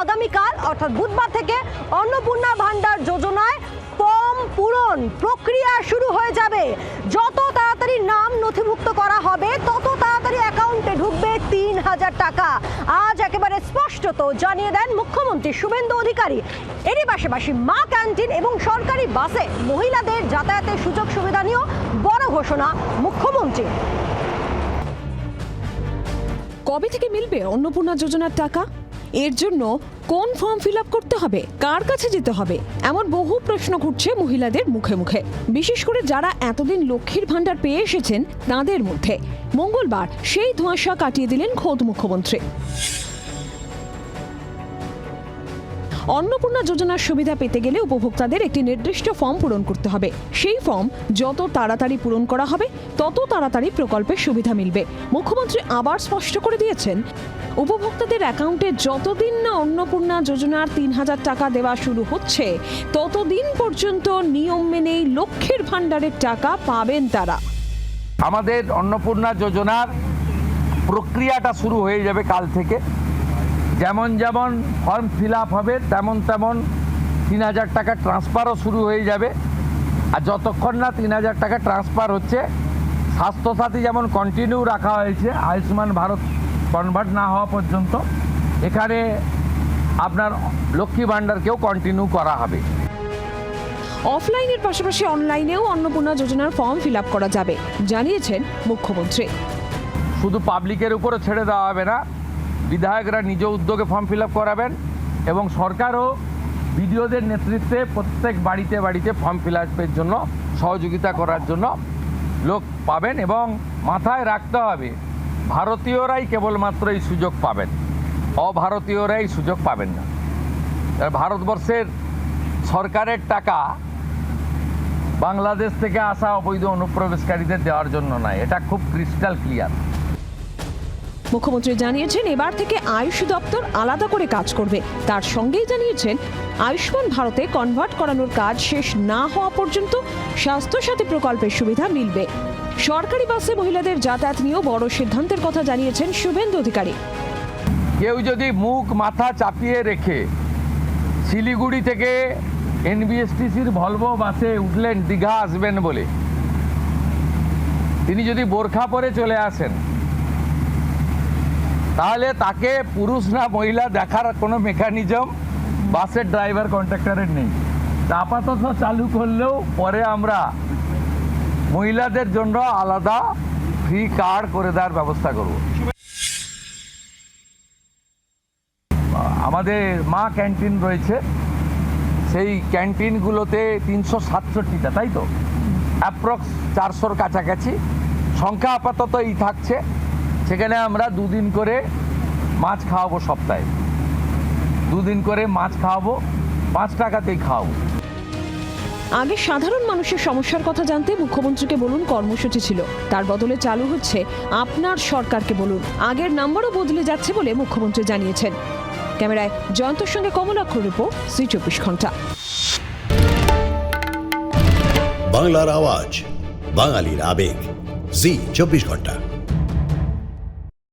আগামীকাল অর্থাৎ বুধবার থেকে অন্নপূর্ণা ভান্ডার যোজনায় ফর্ম পূরণ প্রক্রিয়া শুরু হয়ে যাবে। যত তাড়াতাড়ি নাম নথিভুক্ত করা হবে তত তাড়াতাড়ি অ্যাকাউন্টে ঢুকবে ৩,০০০ টাকা। আজ একেবারে স্পষ্টত জানিয়ে দেন মুখ্যমন্ত্রী শুভেন্দু অধিকারী। এরই পাশাপাশি মা ক্যান্টিন এবং সরকারি বাসে মহিলাদের যাতায়াতের সুযোগ সুবিধা নিয়েও বড় ঘোষণা মুখ্যমন্ত্রী। কবে থেকে মিলবে অন্নপূর্ণা যোজনার টাকা? এর জন্য কোন ফর্ম ফিল আপ করতে হবে, কার কাছে যেতে হবে, এমন বহু প্রশ্ন ঘুরছে মহিলাদের মুখে মুখে। বিশেষ করে যারা এতদিন লক্ষ্মীর ভান্ডার পেয়ে এসেছেন তাদের মধ্যে মঙ্গলবার সেই ধোঁয়াশা কাটিয়ে দিলেন খোদ মুখ্যমন্ত্রী। অন্নপূর্ণা যোজনার সুবিধা পেতে গেলে উপভোক্তাদের একটি নির্দিষ্ট ফর্ম পূরণ করতে হবে। সেই ফর্ম যত তাড়াতাড়ি পূরণ করা হবে তত তাড়াতাড়ি প্রকল্পের সুবিধা মিলবে। মুখ্যমন্ত্রী আবার স্পষ্ট করে দিয়েছেন, উপভোক্তাদের অ্যাকাউন্টে যতদিন না অন্নপূর্ণা যোজনার ৩,০০০ টাকা দেওয়া শুরু হচ্ছে ততদিন পর্যন্ত নিয়ম মেনেই লক্ষ্মীর ভান্ডারের টাকা পাবেন তারা। আমাদের অন্নপূর্ণা যোজনার প্রক্রিয়াটা শুরু হয়ে যাবে কাল থেকে। যেমন যেমন ফর্ম ফিল আপ হবে তেমন তেমন ৩,০০০ টাকা ট্রান্সফারও শুরু হয়ে যাবে। আর যতক্ষণ না ৩,০০০ টাকা ট্রান্সফার হচ্ছে, স্বাস্থ্যসাথী যেমন কন্টিনিউ রাখা হয়েছে আয়ুষ্মান ভারত কনভার্ট না হওয়া পর্যন্ত, এখানে আপনার লক্ষ্মী ভাণ্ডারকেও কন্টিনিউ করা হবে। অফলাইনের পাশাপাশি অনলাইনেও অন্নপূর্ণা যোজনার ফর্ম ফিল আপ করা যাবে জানিয়েছেন মুখ্যমন্ত্রী। শুধু পাবলিকের উপরও ছেড়ে দেওয়া হবে না, বিধায়করা নিজ উদ্যোগে ফর্ম ফিল আপ করাবেন এবং সরকারও বিডিওদের নেতৃত্বে প্রত্যেক বাড়িতে বাড়িতে ফর্ম ফিল আপের জন্য সহযোগিতা করার জন্য লোক পাবেন। এবং মাথায় রাখতে হবে, ভারতীয়রাই কেবলমাত্র এই সুযোগ পাবেন, অভারতীয়রাই সুযোগ পাবেন না। ভারতবর্ষের সরকারের টাকা বাংলাদেশ থেকে আসা অবৈধ অনুপ্রবেশকারীদের দেওয়ার জন্য নয়, এটা খুব ক্রিস্টাল ক্লিয়ার। মুখ্যমন্ত্রী জানিয়েছেন এবার থেকে আয়ুষ দপ্তর আলাদা করে কাজ করবে। তার সঙ্গেই জানিয়েছেন আয়ুষ্মান ভারতে কনভার্ট করানোর কাজ শেষ না হওয়া পর্যন্ত স্বাস্থ্যসাথী প্রকল্পের সুবিধা মিলবে। সরকারি বাসে মহিলাদের যাতায়াত নিয়েও বড় সিদ্ধান্তের কথা জানিয়েছেন শুভেন্দু অধিকারী। কেউ যদি মুখ মাথা চাপিয়ে রেখে শিলিগুড়ি থেকে এনবিএসটিসির ভলভো বাসে উঠলেন দীঘা আসবেন বলে, তিনি যদি বোরখা পরে চলে আসেন তাহলে তাকে পুরুষ না মহিলা দেখার কোনো মেকানিজম বাসের ড্রাইভার কন্ট্রাক্টরের নেই। আপাতত চালু করলেও পরে আমরা মহিলাদের জন্য আলাদা ফ্রি কার্ড করে দেওয়ার ব্যবস্থা করব। আমাদের মা ক্যান্টিন রয়েছে, সেই ক্যান্টিনগুলোতে ৩৬৭টা, তাই তো অ্যাপ্রক্স ৪০০-র কাছাকাছি সংখ্যা আপাতত এই থাকছে। সেখানে আমরা ২ দিন করে মাছ খাওয়াবো, সপ্তাহে 2 দিন করে মাছ খাওয়াবো, 5 টাকাতেই খাওয়াবো। আগে সাধারণ মানুষের সমস্যার কথা জানতে মুখ্যমন্ত্রীকে বলুন কর্মসূচি ছিল, তার বদলে চালু হচ্ছে আপনার সরকারকে বলুন। আগের নাম্বারও বদলে যাচ্ছে বলে মুখ্যমন্ত্রী জানিয়েছেন। ক্যামেরায় জয়ন্তর সঙ্গে কমলাক্ষর রিপোর্ট, জি ২৪ ঘন্টা। বাংলার আওয়াজ, বাঙালির আবেগ, জি ২৪ ঘন্টা।